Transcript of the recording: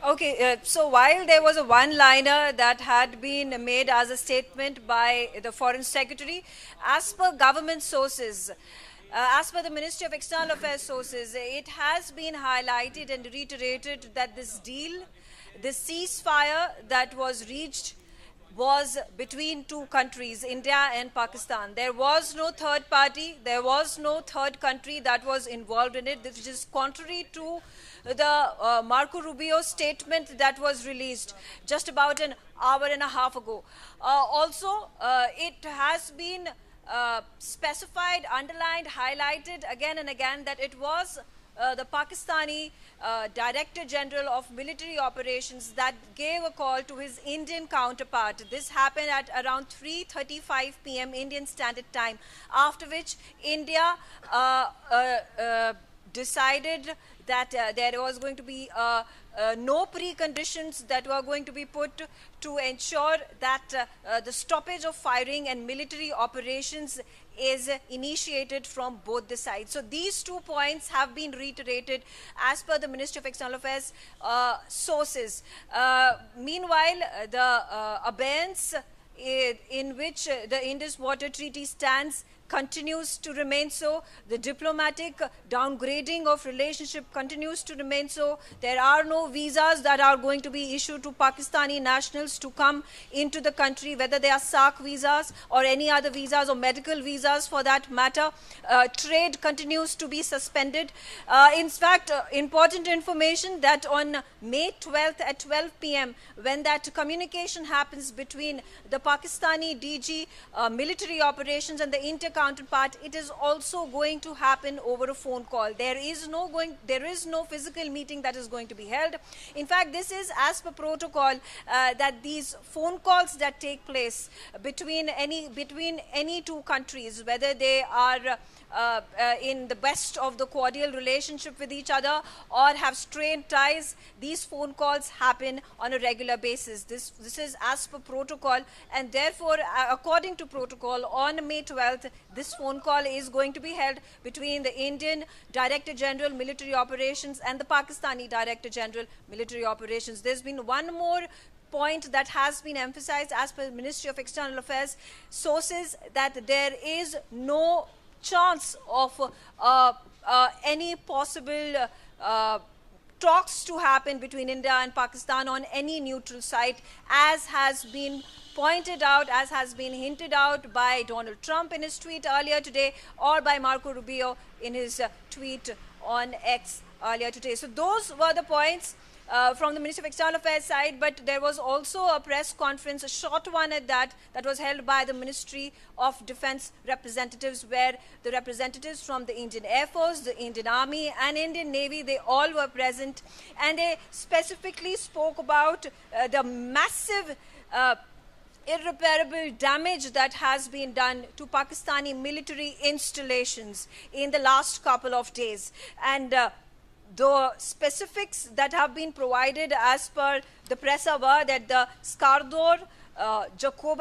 Okay, so while there was a one-liner that had been made as a statement by the Foreign Secretary, as per government sources, as per the Ministry of External Affairs sources, it has been highlighted and reiterated that this deal, this ceasefire that was reached was between two countries, India and Pakistan. There was no third party, there was no third country that was involved in it, which is contrary to the Marco Rubio statement that was released just about an hour and a half ago. It has been specified, underlined, highlighted again and again that it was the Pakistani Director General of Military Operations that gave a call to his Indian counterpart. This happened at around 3:35 p.m. Indian Standard Time, after which India decided that there was going to be no preconditions that were going to be put to ensure that the stoppage of firing and military operations is initiated from both the sides. So these 2 points have been reiterated as per the Ministry of External Affairs sources. Meanwhile, the abeyance in which the Indus Water Treaty stands continues to remain so. The diplomatic downgrading of relationship continues to remain so. There are no visas that are going to be issued to Pakistani nationals to come into the country, whether they are SAARC visas or any other visas or medical visas for that matter. Trade continues to be suspended. In fact, important information that on May 12th at 12 p.m., when that communication happens between the Pakistani DG military operations and the Inter counterpart, it is also going to happen over a phone call. There is no physical meeting that is going to be held. In fact, this is as per protocol that these phone calls that take place between any two countries, whether they are in the best of the cordial relationship with each other or have strained ties, these phone calls happen on a regular basis. This is as per protocol, and therefore, according to protocol, on May 12th, this phone call is going to be held between the Indian Director General Military Operations and the Pakistani Director General Military Operations. There's been one more point that has been emphasized as per the Ministry of External Affairs sources, that there is no chance of any possible talks to happen between India and Pakistan on any neutral site, as has been pointed out, as has been hinted out by Donald Trump in his tweet earlier today, or by Marco Rubio in his tweet on X earlier today. So those were the points from the Ministry of External Affairs side, but there was also a press conference, a short one at that was held by the Ministry of Defense representatives, where the representatives from the Indian Air Force, the Indian Army and Indian Navy, they all were present, and they specifically spoke about the massive irreparable damage that has been done to Pakistani military installations in the last couple of days. And the specifics that have been provided as per the press were that the Skardor, Jacoba